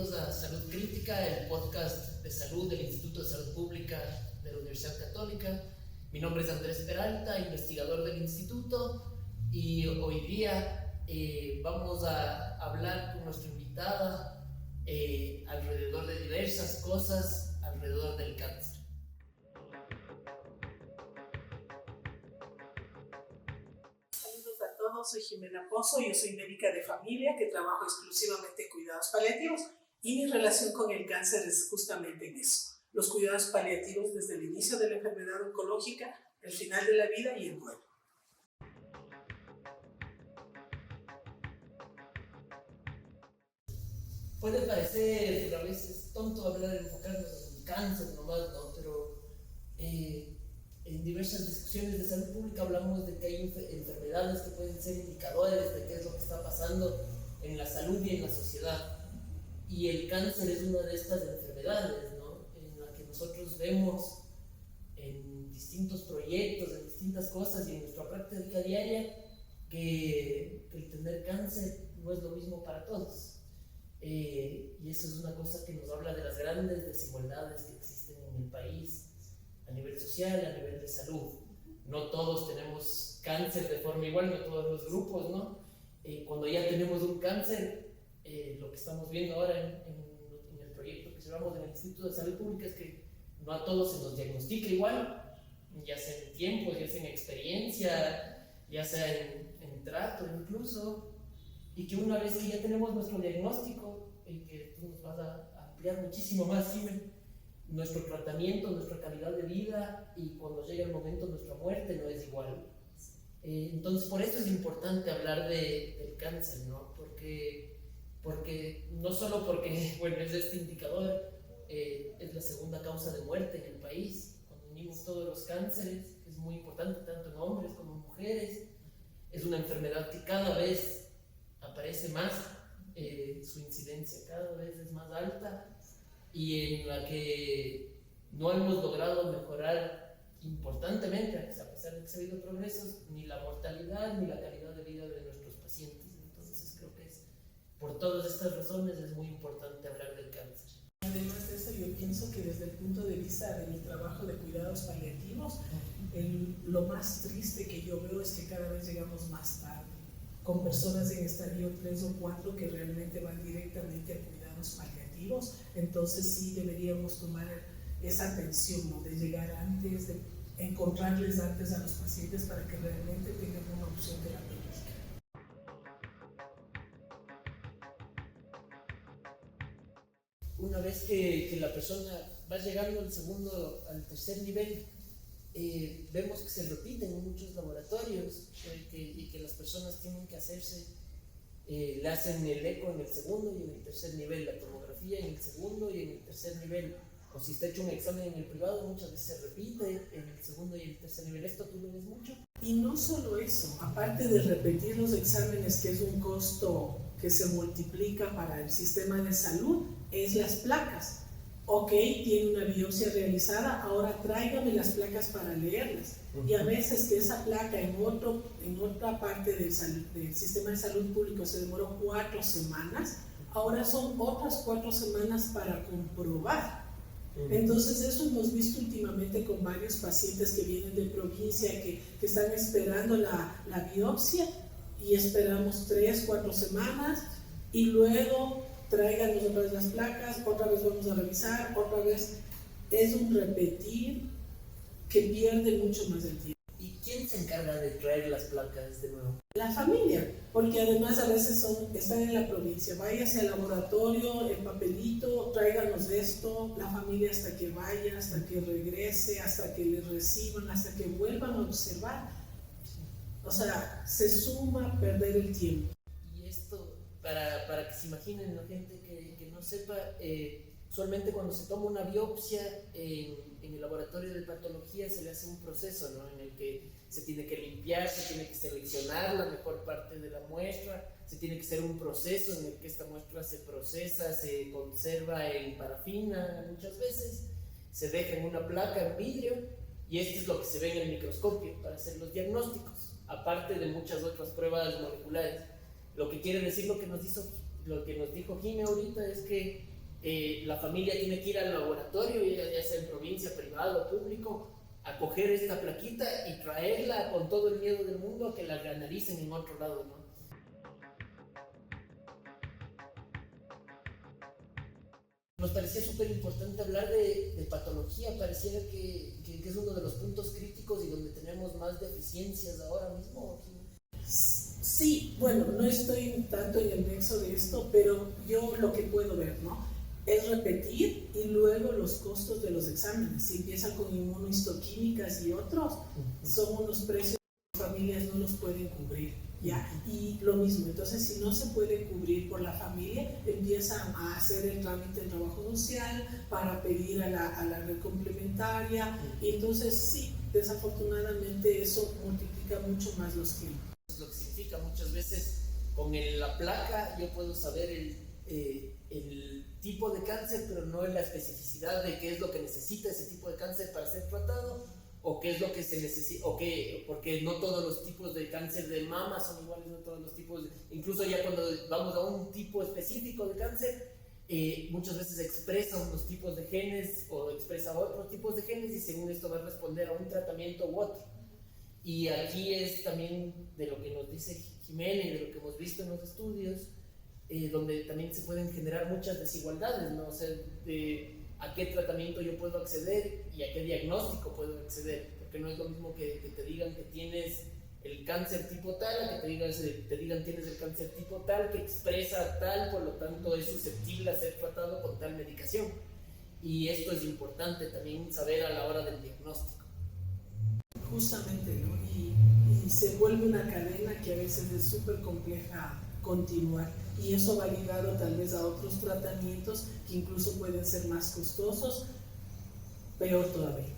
bienvenidos a Salud Crítica, el podcast de salud del Instituto de Salud Pública de la Universidad Católica. Mi nombre es Andrés Peralta, investigador del instituto, y hoy día vamos a hablar con nuestra invitada alrededor de diversas cosas alrededor del cáncer. Saludos a todos, soy Jimena Pozo, yo soy médica de familia que trabajo exclusivamente en cuidados paliativos y mi relación con el cáncer es justamente en eso, los cuidados paliativos desde el inicio de la enfermedad oncológica, el final de la vida y el duelo. Puede parecer a veces tonto hablar de enfocarnos en el cáncer nomás, ¿no? Pero en diversas discusiones de salud pública hablamos de que hay enfermedades que pueden ser indicadores de qué es lo que está pasando en la salud y en la sociedad. Y el cáncer es una de estas enfermedades, ¿no? En la que nosotros vemos en distintos proyectos, en distintas cosas y en nuestra práctica diaria que el tener cáncer no es lo mismo para todos. Y eso es una cosa que nos habla de las grandes desigualdades que existen en el país a nivel social, a nivel de salud. No todos tenemos cáncer de forma igual, no todos los grupos, ¿no? Cuando ya tenemos un cáncer, lo que estamos viendo ahora en el proyecto que llevamos en el Instituto de Salud Pública es que no a todos se nos diagnostica igual, ya sea en tiempos, ya sea en experiencia, ya sea en trato incluso. Y que una vez que ya tenemos nuestro diagnóstico, y que tú nos vas a ampliar muchísimo más, Jimen, nuestro tratamiento, nuestra calidad de vida y cuando llega el momento nuestra muerte no es igual. Entonces por eso es importante hablar del cáncer, ¿no? Porque no solo porque, bueno, es este indicador, es la segunda causa de muerte en el país. Cuando unimos todos los cánceres es muy importante, tanto en hombres como en mujeres. Es una enfermedad que cada vez aparece más, su incidencia cada vez es más alta y en la que no hemos logrado mejorar importantemente, a pesar de que se ha habido progresos, ni la mortalidad ni la calidad de vida de nuestros pacientes. Entonces creo que por todas estas razones es muy importante hablar del cáncer. Además de eso, yo pienso que desde el punto de vista de mi trabajo de cuidados paliativos, lo más triste que yo veo es que cada vez llegamos más tarde, con personas en estadio 3 o 4 que realmente van directamente a cuidados paliativos. Entonces sí deberíamos tomar esa atención, ¿no? De llegar antes, de encontrarles antes a los pacientes para que realmente tengan una opción terapéutica. Una vez que la persona va llegando al tercer nivel, vemos que se repiten en muchos laboratorios y que las personas tienen que hacerse, le hacen el eco en el segundo y en el tercer nivel, la tomografía en el segundo y en el tercer nivel, o si está hecho un examen en el privado muchas veces se repite en el segundo y el tercer nivel. ¿Esto tú lo ves mucho? Y no solo eso, aparte de repetir los exámenes, que es un costo que se multiplica para el sistema de salud, es las placas. Ok, tiene una biopsia realizada, ahora tráigame las placas para leerlas. Y a veces que esa placa en otra parte del sistema de salud público se demoró 4 semanas, ahora son otras 4 semanas para comprobar. Entonces eso hemos visto últimamente con varios pacientes que vienen de provincia que están esperando la biopsia y esperamos 3, 4 semanas y luego tráiganos otra vez las placas, otra vez vamos a revisar, otra vez. Es un repetir que pierde mucho más el tiempo. ¿Y quién se encarga de traer las placas de nuevo? La familia, porque además a veces están en la provincia, váyase al laboratorio, el papelito, tráiganos esto, la familia hasta que vaya, hasta que regrese, hasta que le reciban, hasta que vuelvan a observar. O sea, se suma perder el tiempo. Y esto, para que se imaginen la gente que no sepa, usualmente cuando se toma una biopsia en el laboratorio de patología se le hace un proceso, ¿no? En el que se tiene que limpiar, se tiene que seleccionar la mejor parte de la muestra, se tiene que hacer un proceso en el que esta muestra se procesa, se conserva en parafina muchas veces, se deja en una placa en vidrio y esto es lo que se ve en el microscopio para hacer los diagnósticos, aparte de muchas otras pruebas moleculares. Lo que quiere decir lo que nos dijo Jime ahorita es que la familia tiene que ir al laboratorio, ya sea en provincia, privado, público, a coger esta plaquita y traerla con todo el miedo del mundo a que la analicen en otro lado, ¿no? Nos parecía súper importante hablar de patología, pareciera que es uno de los puntos críticos y donde tenemos más deficiencias ahora mismo. Sí, bueno, no estoy tanto en el nexo de esto, pero yo lo que puedo ver, ¿no? Es repetir y luego los costos de los exámenes. Si empiezan con inmunohistoquímicas y otros, son unos precios que las familias no los pueden cubrir, ¿ya? Y lo mismo, entonces si no se puede cubrir por la familia, empiezan a hacer el trámite de trabajo social para pedir a la red complementaria, y entonces sí, desafortunadamente eso multiplica mucho más los tiempos. Lo que significa muchas veces con la placa yo puedo saber el tipo de cáncer, pero no en la especificidad de qué es lo que necesita ese tipo de cáncer para ser tratado, o qué es lo que se necesita, porque no todos los tipos de cáncer de mama son iguales, no todos los tipos, incluso ya cuando vamos a un tipo específico de cáncer, muchas veces expresa unos tipos de genes o expresa otros tipos de genes, y según esto va a responder a un tratamiento u otro. Y aquí es también de lo que nos dice Jimena y de lo que hemos visto en los estudios, donde también se pueden generar muchas desigualdades, ¿no? O sea, de a qué tratamiento yo puedo acceder y a qué diagnóstico puedo acceder, porque no es lo mismo que te digan que tienes el cáncer tipo tal, a que te digan tienes el cáncer tipo tal, que expresa tal, por lo tanto es susceptible a ser tratado con tal medicación. Y esto es importante también saber a la hora del diagnóstico. Justamente, ¿no? Y se vuelve una cadena que a veces es súper compleja continuar, y eso va ligado tal vez a otros tratamientos que incluso pueden ser más costosos, peor todavía.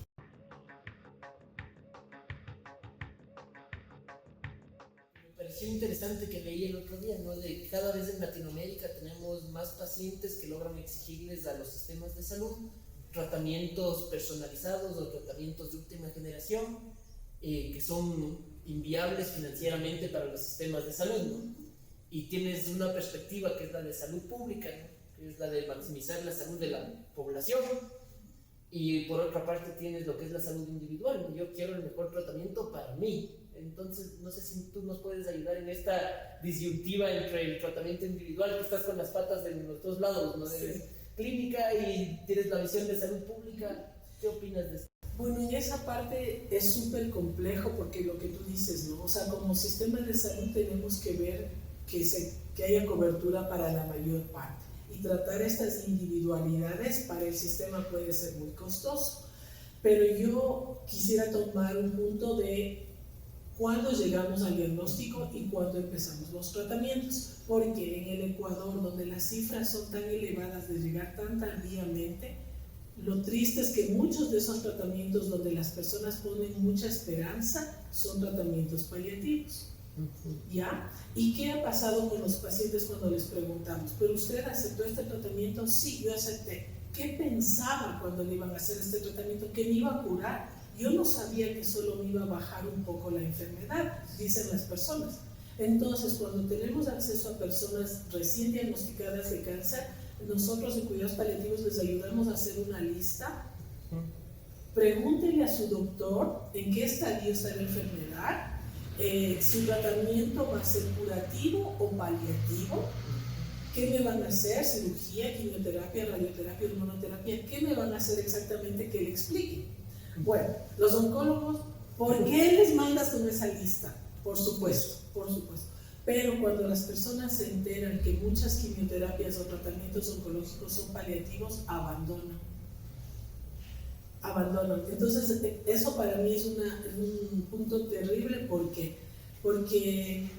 Me pareció interesante que leí el otro día, ¿no? De que cada vez en Latinoamérica tenemos más pacientes que logran exigirles a los sistemas de salud tratamientos personalizados o tratamientos de última generación, que son inviables financieramente para los sistemas de salud, ¿no? Y tienes una perspectiva que es la de salud pública, ¿no? Que es la de maximizar la salud de la población, y por otra parte tienes lo que es la salud individual, ¿no? Yo quiero el mejor tratamiento para mí. Entonces, no sé si tú nos puedes ayudar en esta disyuntiva entre el tratamiento individual, que estás con las patas de los dos lados, ¿no? Sí. Eres clínica y tienes la visión de salud pública. ¿Qué opinas de esto? Bueno, en esa parte es súper complejo, porque lo que tú dices, ¿no? O sea, como sistema de salud tenemos que ver que haya cobertura para la mayor parte, y tratar estas individualidades para el sistema puede ser muy costoso. Pero yo quisiera tomar un punto de cuándo llegamos al diagnóstico y cuándo empezamos los tratamientos, porque en el Ecuador, donde las cifras son tan elevadas de llegar tan tardíamente, lo triste es que muchos de esos tratamientos donde las personas ponen mucha esperanza son tratamientos paliativos. ¿Ya? ¿Y qué ha pasado con los pacientes cuando les preguntamos? ¿Pero usted aceptó este tratamiento? Sí, yo acepté. ¿Qué pensaba cuando le iban a hacer este tratamiento? ¿Que me iba a curar? Yo no sabía que solo me iba a bajar un poco la enfermedad, dicen las personas. Entonces, cuando tenemos acceso a personas recién diagnosticadas de cáncer, nosotros en cuidados paliativos les ayudamos a hacer una lista. Pregúntenle a su doctor en qué estadio está la enfermedad, su tratamiento va a ser curativo o paliativo, qué me van a hacer, cirugía, quimioterapia, radioterapia, hormonoterapia, qué me van a hacer exactamente, que le expliquen. Bueno, los oncólogos, ¿por qué les mandas con esa lista? Por supuesto. Pero cuando las personas se enteran que muchas quimioterapias o tratamientos oncológicos son paliativos, abandonan. Entonces, eso para mí es un punto terrible, porque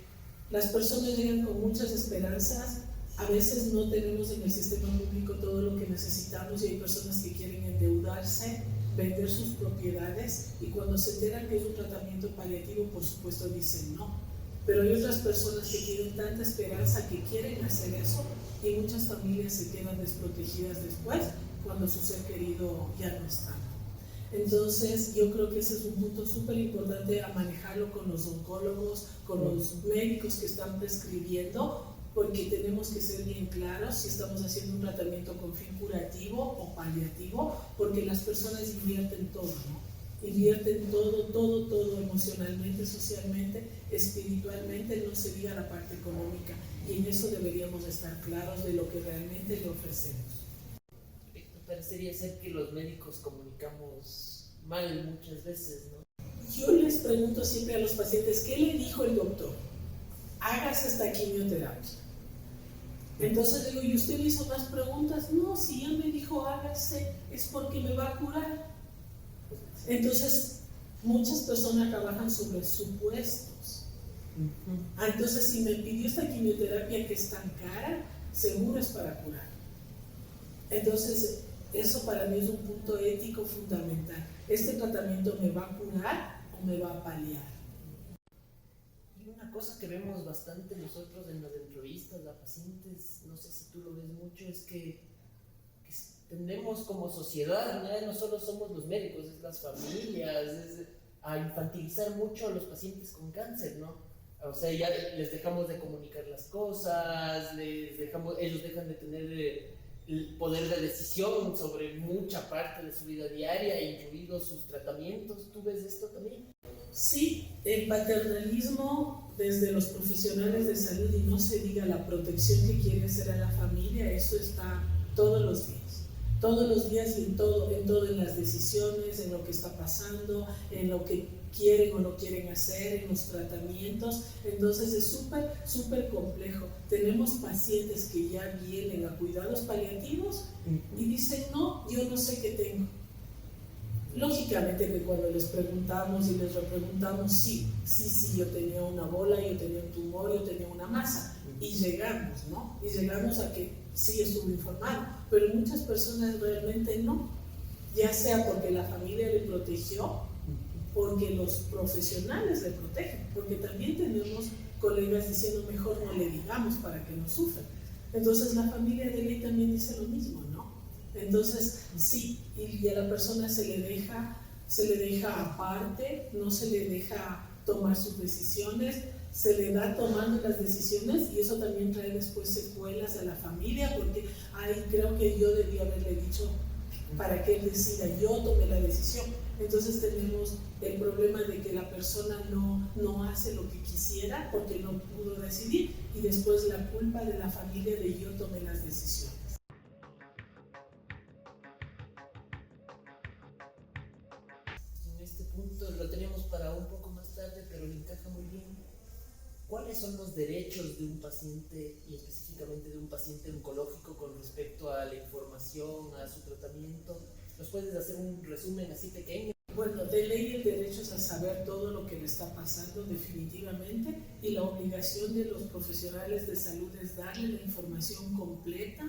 las personas llegan con muchas esperanzas. A veces no tenemos en el sistema público todo lo que necesitamos, y hay personas que quieren endeudarse, vender sus propiedades, y cuando se enteran que es un tratamiento paliativo, por supuesto dicen no. Pero hay otras personas que tienen tanta esperanza que quieren hacer eso, y muchas familias se quedan desprotegidas después cuando su ser querido ya no está. Entonces, yo creo que ese es un punto súper importante a manejarlo con los oncólogos, con los médicos que están prescribiendo, porque tenemos que ser bien claros si estamos haciendo un tratamiento con fin curativo o paliativo, porque las personas invierten todo, ¿no? Invierten todo, emocionalmente, socialmente, espiritualmente, no se diga la parte económica, y en eso deberíamos estar claros de lo que realmente le ofrecemos. Parecería ser que los médicos comunicamos mal muchas veces, ¿no? Yo les pregunto siempre a los pacientes, ¿qué le dijo el doctor? Hágase esta quimioterapia. Entonces digo, ¿y usted le hizo más preguntas? No, si él me dijo hágase, es porque me va a curar. Entonces, muchas personas trabajan sobre supuestos. Entonces, si me pidió esta quimioterapia que es tan cara, seguro es para curar. Entonces, eso para mí es un punto ético fundamental. ¿Este tratamiento me va a curar o me va a paliar? Y una cosa que vemos bastante nosotros en las entrevistas a pacientes, no sé si tú lo ves mucho, es que tendemos como sociedad, ya no solo somos los médicos, es las familias, a infantilizar mucho a los pacientes con cáncer, ¿no? O sea, ya les dejamos de comunicar las cosas, ellos dejan de tener el poder de decisión sobre mucha parte de su vida diaria, incluidos sus tratamientos. ¿Tú ves esto también? Sí, el paternalismo desde los profesionales de salud, y no se diga la protección que quiere hacer a la familia, eso está todos los días y en todo, en las decisiones, en lo que está pasando, en lo que quieren o no quieren hacer, en los tratamientos. Entonces es súper complejo. Tenemos pacientes que ya vienen a cuidados paliativos y dicen, no, yo no sé qué tengo. Lógicamente que cuando les preguntamos y les repreguntamos, sí, yo tenía una bola, yo tenía un tumor, yo tenía una masa, y llegamos, ¿no? Y llegamos a que sí estuvo informado, pero muchas personas realmente no, ya sea porque la familia le protegió, porque los profesionales le protegen, porque también tenemos colegas diciendo mejor no le digamos para que no sufra. Entonces la familia de ley también dice lo mismo, ¿no? Entonces sí, y a la persona se le deja aparte, no se le deja tomar sus decisiones, se le da tomando las decisiones, y eso también trae después secuelas a la familia, porque creo que yo debía haberle dicho para que él decida, yo tomé la decisión. Entonces tenemos el problema de que la persona no hace lo que quisiera porque no pudo decidir, y después la culpa de la familia de yo tomé las decisiones. En este punto lo teníamos para un poco más tarde, pero le encaja muy bien. ¿Cuáles son los derechos de un paciente, y específicamente de un paciente oncológico, con respecto a la información, a su tratamiento? ¿Nos puedes hacer un resumen así pequeño? Bueno, de ley el derecho es a saber todo lo que le está pasando definitivamente, y la obligación de los profesionales de salud es darle la información completa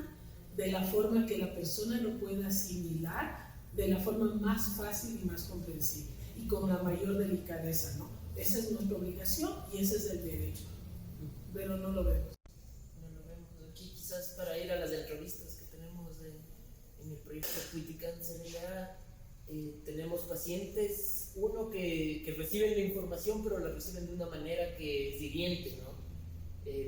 de la forma que la persona lo pueda asimilar, de la forma más fácil y más comprensible y con la mayor delicadeza, ¿no? Esa es nuestra obligación y ese es el derecho, pero no lo vemos. No lo vemos aquí, quizás para ir a las entrevistas que tenemos en el proyecto Cuiticáncer ya. Tenemos pacientes, uno que reciben la información, pero la reciben de una manera que es hiriente, ¿no?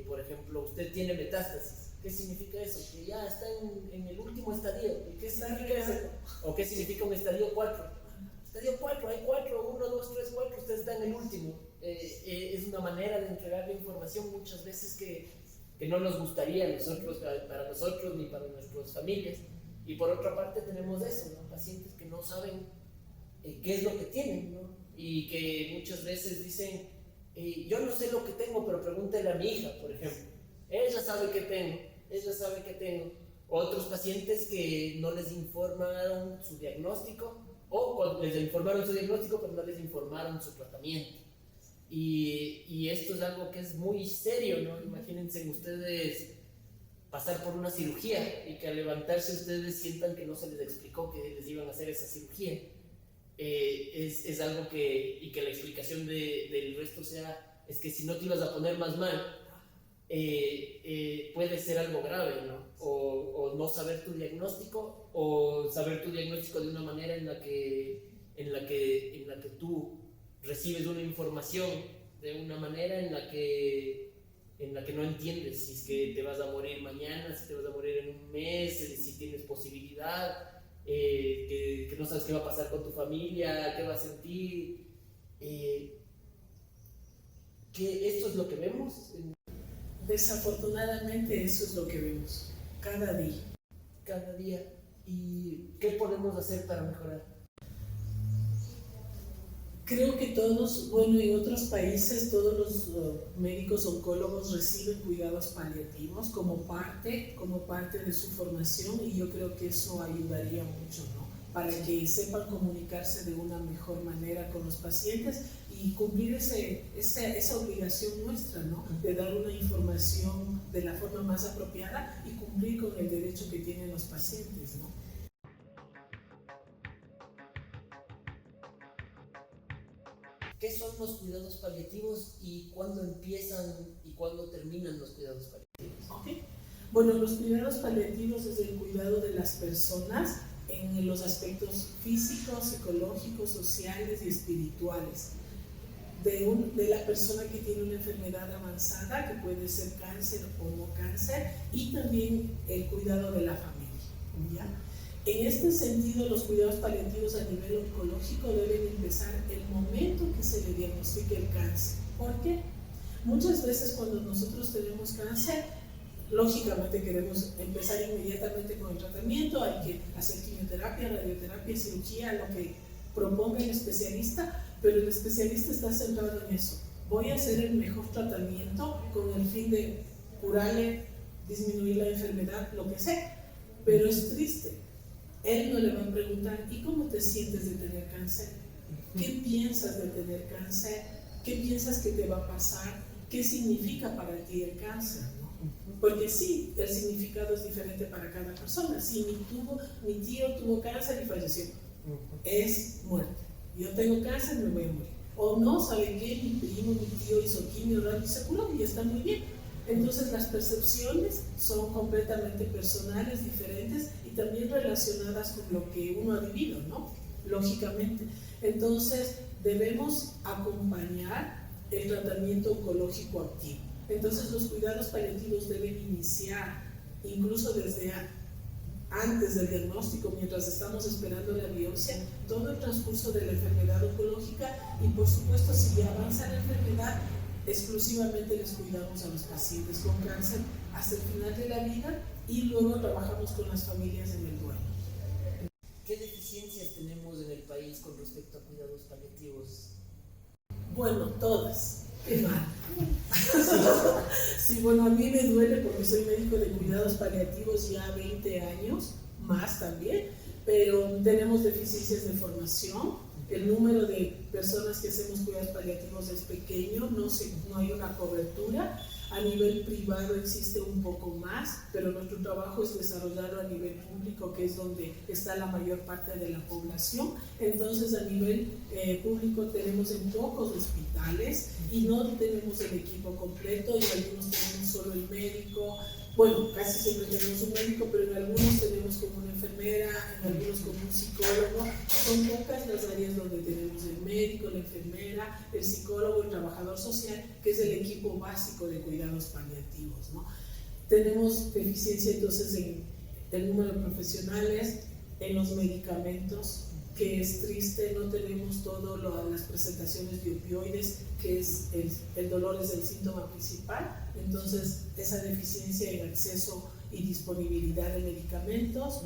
Por ejemplo, usted tiene metástasis. ¿Qué significa eso? Que ya está en el último estadio. ¿Qué significa eso? ¿O qué significa un estadio 4? Estadio 4, hay 4, 1, 2, 3, 4, usted está en el último. Es una manera de entregar la información muchas veces que no nos gustaría nosotros, para nosotros ni para nuestras familias. Y por otra parte tenemos eso, ¿no? Pacientes que no saben qué es lo que tienen, ¿no? Y que muchas veces dicen, yo no sé lo que tengo, pero pregúntele a mi hija, por ejemplo. Ella sabe qué tengo. Otros pacientes que no les informaron su diagnóstico, o les informaron su diagnóstico, pero no les informaron su tratamiento. Y esto es algo que es muy serio, ¿no? Imagínense ustedes pasar por una cirugía y que al levantarse ustedes sientan que no se les explicó que les iban a hacer esa cirugía. Es algo que la explicación del resto es que si no te ibas a poner más mal, puede ser algo grave, ¿no? O no saber tu diagnóstico, o saber tu diagnóstico de una manera en la que tú recibes una información de una manera en la que en la que no entiendes si es que te vas a morir mañana, si te vas a morir en un mes, si tienes posibilidad, que no sabes qué va a pasar con tu familia, qué va a sentir, que esto es lo que vemos. Desafortunadamente eso es lo que vemos cada día. Cada día. ¿Y qué podemos hacer para mejorar? Creo que todos, bueno, en otros países todos los médicos oncólogos reciben cuidados paliativos como parte de su formación, y yo creo que eso ayudaría mucho, ¿no? Para que sepan comunicarse de una mejor manera con los pacientes y cumplir esa obligación nuestra, ¿no? De dar una información de la forma más apropiada y cumplir con el derecho que tienen los pacientes, ¿no? ¿Qué son los cuidados paliativos y cuándo empiezan y cuándo terminan los cuidados paliativos? Okay. Bueno, los cuidados paliativos es el cuidado de las personas en los aspectos físicos, psicológicos, sociales y espirituales. De la persona que tiene una enfermedad avanzada, que puede ser cáncer o no cáncer, y también el cuidado de la familia, ¿ya? En este sentido, los cuidados paliativos a nivel oncológico deben empezar el momento que se le diagnostique el cáncer. ¿Por qué? Muchas veces cuando nosotros tenemos cáncer, lógicamente queremos empezar inmediatamente con el tratamiento, hay que hacer quimioterapia, radioterapia, cirugía, lo que proponga el especialista, pero el especialista está centrado en eso. Voy a hacer el mejor tratamiento con el fin de curarle, disminuir la enfermedad, lo que sea, pero es triste. Él no le va a preguntar, ¿y cómo te sientes de tener cáncer? ¿Qué piensas de tener cáncer? ¿Qué piensas que te va a pasar? ¿Qué significa para ti el cáncer? ¿No? Porque sí, el significado es diferente para cada persona. Si mi tío tuvo cáncer y falleció, es muerte. Yo tengo cáncer, me voy a morir. O no, ¿sabe qué? Mi primo, mi tío hizo quimio, radio y se curó y está muy bien. Entonces las percepciones son completamente personales, diferentes y también relacionadas con lo que uno ha vivido, ¿no? Lógicamente. Entonces debemos acompañar el tratamiento oncológico activo. Entonces los cuidados paliativos deben iniciar incluso desde antes del diagnóstico, mientras estamos esperando la biopsia, todo el transcurso de la enfermedad oncológica, y por supuesto si ya avanza la enfermedad, exclusivamente les cuidamos a los pacientes con cáncer hasta el final de la vida, y luego trabajamos con las familias en el duelo. ¿Qué deficiencias tenemos en el país con respecto a cuidados paliativos? Bueno, todas. Qué mal. Sí, bueno, a mí me duele porque soy médico de cuidados paliativos ya 20 años, más también, pero tenemos deficiencias de formación. El número de personas que hacemos cuidados paliativos es pequeño, no hay una cobertura. A nivel privado existe un poco más, pero nuestro trabajo es desarrollarlo a nivel público, que es donde está la mayor parte de la población. Entonces, a nivel público tenemos en pocos hospitales y no tenemos el equipo completo, y algunos tenemos solo el médico. Bueno, casi siempre tenemos un médico, pero en algunos tenemos como una enfermera, en algunos como un psicólogo. Son pocas las áreas donde tenemos el médico, la enfermera, el psicólogo, el trabajador social, que es el equipo básico de cuidados paliativos, ¿no? Tenemos deficiencia entonces en el número de profesionales, en los medicamentos, que es triste. No tenemos todas las presentaciones de opioides, que es el dolor es el síntoma principal. Entonces, esa deficiencia en acceso y disponibilidad de medicamentos.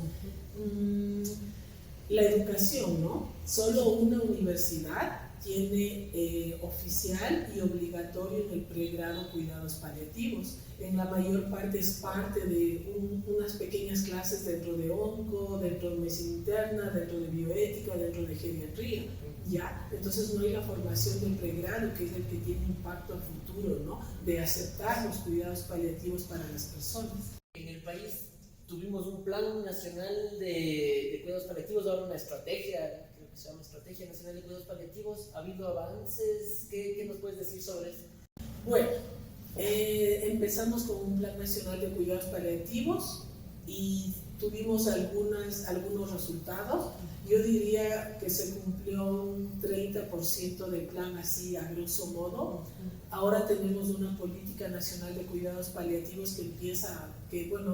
La educación, ¿no? Solo una universidad tiene oficial y obligatorio en el pregrado cuidados paliativos. En la mayor parte es parte de unas pequeñas clases dentro de onco, dentro de medicina interna, dentro de bioética, dentro de geriatría, ¿ya? Entonces no hay la formación del pregrado, que es el que tiene impacto a futuro, ¿no? De aceptar los cuidados paliativos para las personas. En el país tuvimos un plan nacional de cuidados paliativos, ahora una estrategia, creo que se llama Estrategia Nacional de Cuidados Paliativos. ¿Ha habido avances? ¿Qué nos puedes decir sobre eso? Bueno, empezamos con un plan nacional de cuidados paliativos y tuvimos algunos resultados. Yo diría que se cumplió un 30% del plan así a grosso modo. Ahora tenemos una política nacional de cuidados paliativos que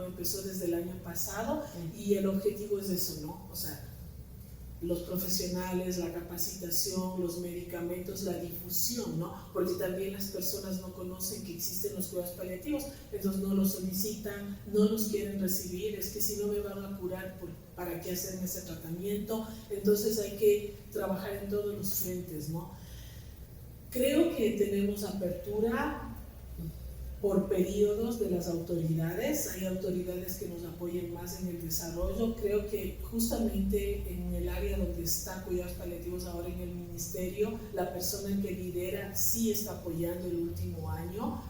empezó desde el año pasado, y el objetivo es eso, ¿no? O sea, los profesionales, la capacitación, los medicamentos, la difusión, ¿no? Porque también las personas no conocen que existen los cuidados paliativos, entonces no los solicitan, no los quieren recibir, es que si no me van a curar, ¿para qué hacerme ese tratamiento? Entonces hay que trabajar en todos los frentes, ¿no? Creo que tenemos apertura por periodos de las autoridades. Hay autoridades que nos apoyen más en el desarrollo. Creo que justamente en el área donde está cuidados paliativos ahora en el ministerio, la persona que lidera sí está apoyando el último año.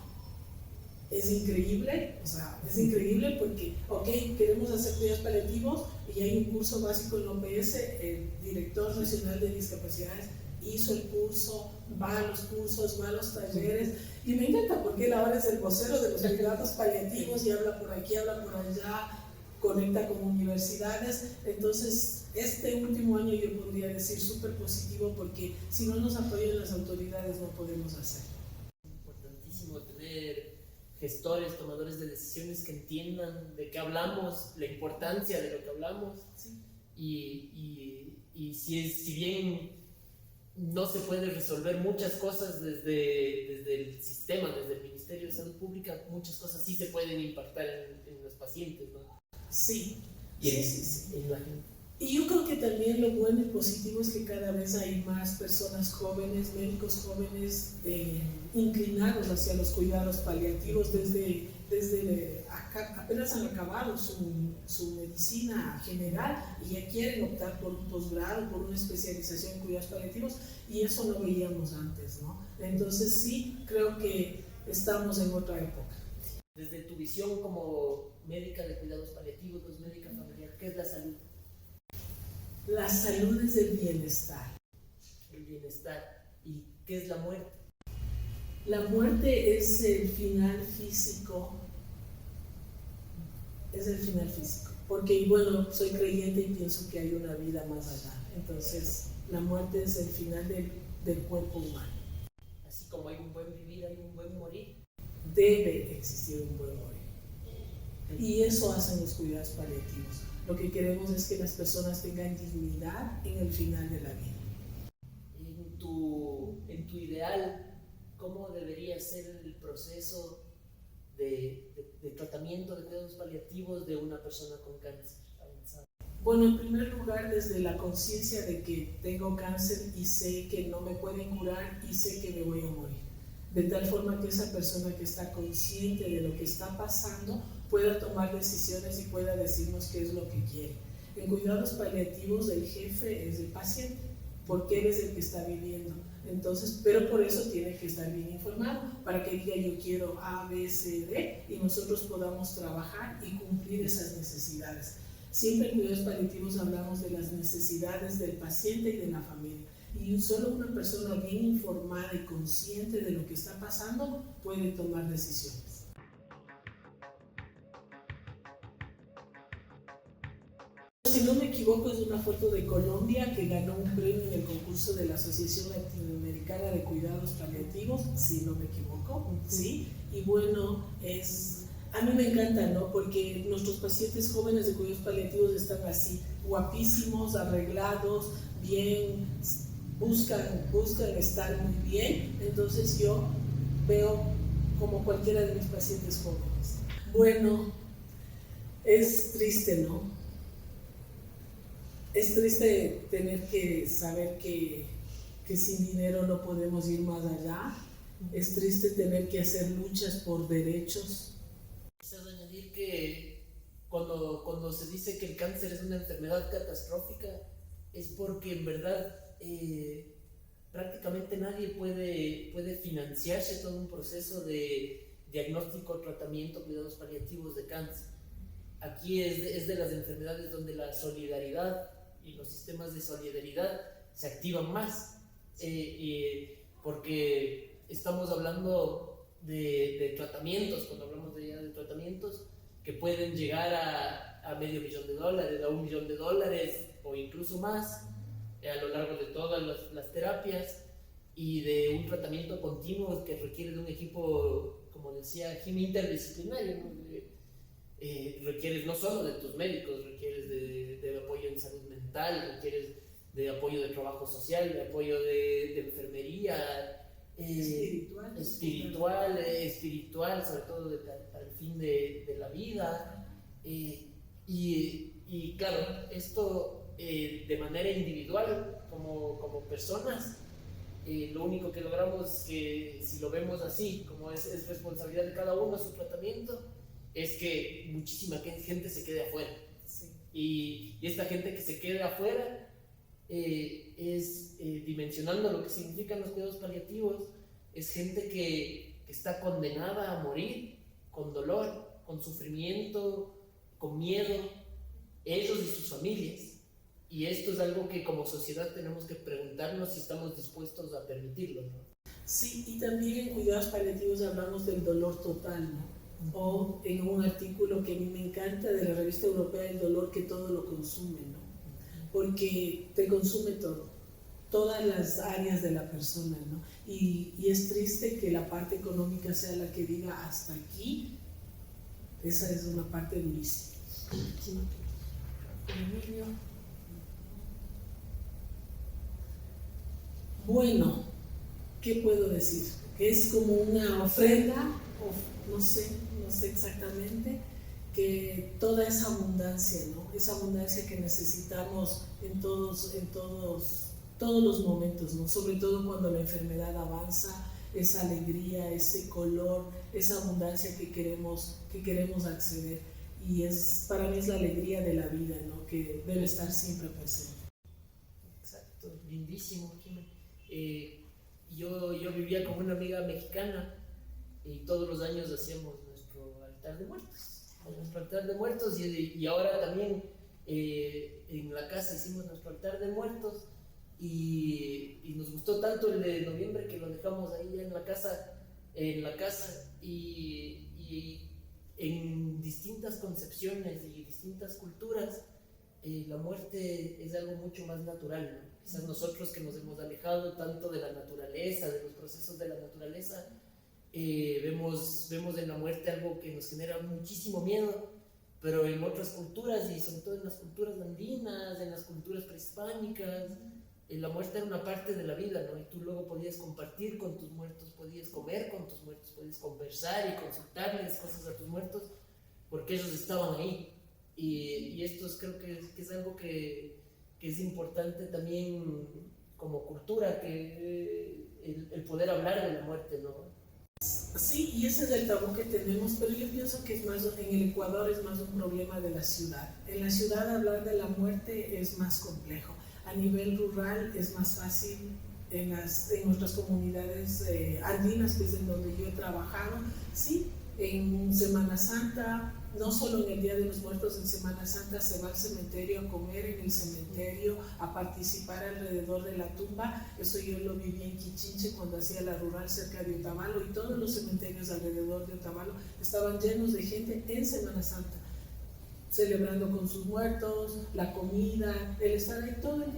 Es increíble, o sea, es increíble porque, queremos hacer cuidados paliativos y hay un curso básico en OPS, el director nacional de discapacidades hizo el curso, va a los cursos, va a los talleres, y me encanta porque él ahora es el vocero de los cuidados paliativos y habla por aquí, habla por allá, conecta con universidades. Entonces este último año yo podría decir súper positivo, porque si no nos apoyan las autoridades no podemos hacerlo. Es importantísimo tener gestores, tomadores de decisiones que entiendan de qué hablamos, la importancia de lo que hablamos. Sí. Y si bien no se puede resolver muchas cosas desde el sistema, desde el Ministerio de Salud Pública, muchas cosas sí se pueden impactar en los pacientes, ¿no? Sí. Sí. En la gente. Y yo creo que también lo bueno y positivo es que cada vez hay más personas jóvenes, médicos jóvenes, inclinados hacia los cuidados paliativos desde apenas han acabado su medicina general y ya quieren optar por un posgrado, por una especialización en cuidados paliativos, y eso no veíamos antes, ¿no? Entonces sí, creo que estamos en otra época. Desde tu visión como médica de cuidados paliativos, médica familiar, ¿qué es la salud? La salud es el bienestar. El bienestar. ¿Y qué es la muerte? La muerte es el final físico. Es el final físico. Porque, bueno, soy creyente y pienso que hay una vida más allá. Entonces, la muerte es el final del cuerpo humano. Así como hay un buen vivir, hay un buen morir. Debe existir un buen morir. Y eso hacen los cuidados paliativos. Lo que queremos es que las personas tengan dignidad en el final de la vida. En tu ideal, ¿cómo debería ser el proceso de tratamiento de cuidados paliativos de una persona con cáncer avanzado? Bueno, en primer lugar, desde la conciencia de que tengo cáncer y sé que no me pueden curar y sé que me voy a morir. De tal forma que esa persona que está consciente de lo que está pasando pueda tomar decisiones y pueda decirnos qué es lo que quiere. En cuidados paliativos el jefe es el paciente, porque él es el que está viviendo. Entonces, pero por eso tiene que estar bien informado, para que diga yo quiero A, B, C, D, y nosotros podamos trabajar y cumplir esas necesidades. Siempre en cuidados paliativos hablamos de las necesidades del paciente y de la familia. Y solo una persona bien informada y consciente de lo que está pasando puede tomar decisiones. Si no me equivoco, es una foto de Colombia que ganó un premio en el concurso de la Asociación Latinoamericana de Cuidados Paliativos, si no me equivoco, ¿sí? Y bueno, a mí me encanta, ¿no? Porque nuestros pacientes jóvenes de cuidados paliativos están así, guapísimos, arreglados, bien, buscan estar muy bien. Entonces yo veo como cualquiera de mis pacientes jóvenes. Bueno, es triste, ¿no? Es triste tener que saber que sin dinero no podemos ir más allá. Es triste tener que hacer luchas por derechos. Quizás añadir que cuando se dice que el cáncer es una enfermedad catastrófica, es porque en verdad prácticamente nadie puede financiarse todo un proceso de diagnóstico, tratamiento, cuidados paliativos de cáncer. Aquí es de las enfermedades donde la solidaridad y los sistemas de solidaridad se activan más, porque estamos hablando de tratamientos, cuando hablamos de tratamientos, que pueden llegar a $500,000, a $1,000,000 o incluso más a lo largo de todas las terapias, y de un tratamiento continuo que requiere de un equipo, como decía Jimmy, interdisciplinario, ¿no? Requieres no solo de tus médicos, requieres de apoyo en salud mental, requieres de apoyo de trabajo social, de apoyo de enfermería, espiritual, sobre todo para el fin de la vida. Y claro, esto de manera individual, como personas, lo único que logramos es que, si lo vemos así, como es responsabilidad de cada uno su tratamiento, es que muchísima gente se quede afuera. Sí. Y esta gente que se quede afuera es, dimensionando lo que significan los cuidados paliativos, es gente que está condenada a morir con dolor, con sufrimiento, con miedo, ellos y sus familias. Y esto es algo que como sociedad tenemos que preguntarnos si estamos dispuestos a permitirlo, ¿no? Sí, y también en cuidados paliativos hablamos del dolor total, ¿no? O en un artículo que a mí me encanta de la revista europea del dolor, que todo lo consume, ¿no? Porque te consume todo, todas las áreas de la persona, ¿no? Y es triste que la parte económica sea la que diga hasta aquí. Esa es una parte durísima. Bueno, ¿qué puedo decir? Es como una ofrenda, o no sé exactamente, que toda esa abundancia, ¿no? Esa abundancia que necesitamos en todos los momentos, ¿no? Sobre todo cuando la enfermedad avanza, esa alegría, ese color, esa abundancia que queremos acceder. Y para mí es la alegría de la vida, ¿no? Que debe estar siempre presente. Exacto, lindísimo, Jimmy. Yo vivía con una amiga mexicana y todos los años hacíamos nuestro altar de muertos, y ahora también en la casa hicimos nuestro altar de muertos, y nos gustó tanto el de noviembre que lo dejamos ahí ya en la casa, y en distintas concepciones y distintas culturas la muerte es algo mucho más natural, ¿no? Quizás nosotros, que nos hemos alejado tanto de la naturaleza, de los procesos de la naturaleza, vemos en la muerte algo que nos genera muchísimo miedo, pero en otras culturas, y sobre todo en las culturas andinas, en las culturas prehispánicas, la muerte era una parte de la vida, ¿no? Y tú luego podías compartir con tus muertos, podías comer con tus muertos, podías conversar y consultarles cosas a tus muertos, porque ellos estaban ahí. Y esto creo que es algo que es importante también como cultura, que el poder hablar de la muerte, ¿no? Sí, y ese es el tabú que tenemos, pero yo pienso que en el Ecuador es más un problema de la ciudad. En la ciudad hablar de la muerte es más complejo. A nivel rural es más fácil en nuestras comunidades andinas, que es en donde yo he trabajado. Sí, en Semana Santa, no solo en el Día de los Muertos, en Semana Santa se va al cementerio a comer en el cementerio, a participar alrededor de la tumba. Eso yo lo viví en Quichinche cuando hacía la rural cerca de Otavalo, y todos los cementerios alrededor de Otavalo estaban llenos de gente en Semana Santa, celebrando con sus muertos, la comida, el estar ahí todo el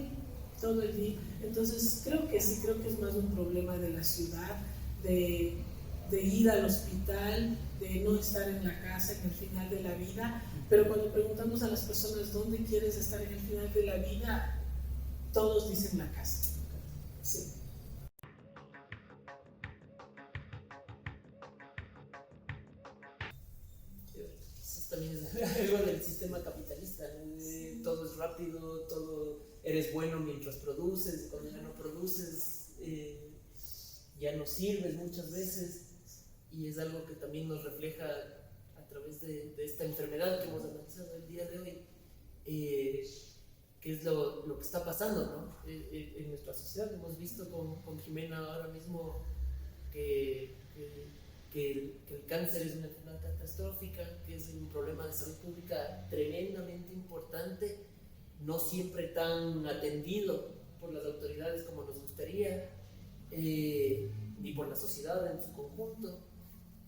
día. Entonces creo que es más un problema de la ciudad, de ir al hospital, de no estar en la casa en el final de la vida. Pero cuando preguntamos a las personas dónde quieres estar en el final de la vida, todos dicen la casa. Sí. Eso también es algo del sistema capitalista, ¿no? Todo es rápido, todo eres bueno mientras produces, cuando ya no produces ya no sirves muchas veces, y es algo que también nos refleja a través de esta enfermedad que hemos analizado el día de hoy, que es lo que está pasando, ¿no? En nuestra sociedad. Hemos visto con Jimena ahora mismo que el cáncer es una enfermedad catastrófica, que es un problema de salud pública tremendamente importante, no siempre tan atendido por las autoridades como nos gustaría, ni por la sociedad en su conjunto,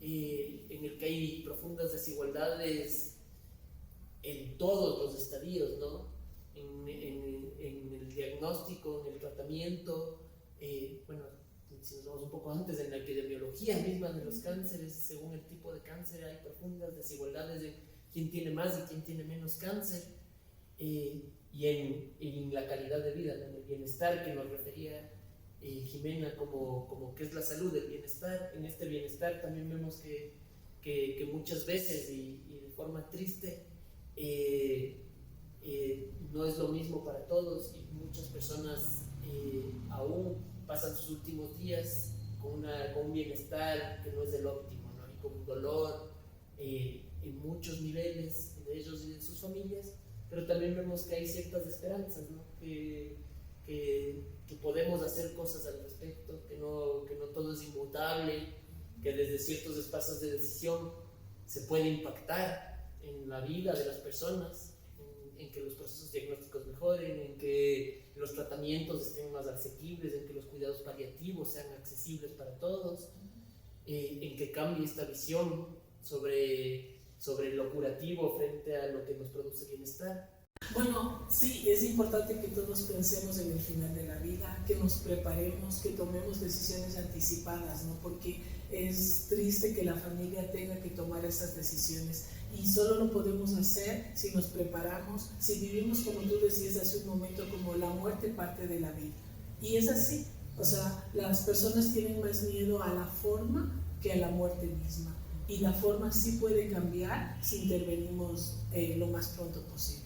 en el que hay profundas desigualdades en todos los estadios, ¿no? En el diagnóstico, en el tratamiento, bueno, si nos vamos un poco antes, en la epidemiología misma de los cánceres, según el tipo de cáncer hay profundas desigualdades de quién tiene más y quién tiene menos cáncer, y en la calidad de vida, ¿no? En el bienestar que nos refería Jimena, como que es la salud, el bienestar. En este bienestar también vemos que muchas veces y de forma triste no es lo mismo para todos, y muchas personas aún pasan sus últimos días con un bienestar que no es el óptimo, ¿no? Y con dolor en muchos niveles de ellos y de sus familias, pero también vemos que hay ciertas esperanzas, ¿no? Que podemos hacer cosas al respecto, que no todo es inmutable, que desde ciertos espacios de decisión se puede impactar en la vida de las personas, en que los procesos diagnósticos mejoren, en que los tratamientos estén más asequibles, en que los cuidados paliativos sean accesibles para todos, en que cambie esta visión sobre lo curativo frente a lo que nos produce bienestar. Bueno, sí, es importante que todos pensemos en el final de la vida, que nos preparemos, que tomemos decisiones anticipadas, ¿no? Porque es triste que la familia tenga que tomar esas decisiones, y solo lo podemos hacer si nos preparamos, si vivimos, como tú decías hace un momento, como la muerte parte de la vida. Y es así, o sea, las personas tienen más miedo a la forma que a la muerte misma, y la forma sí puede cambiar si intervenimos lo más pronto posible.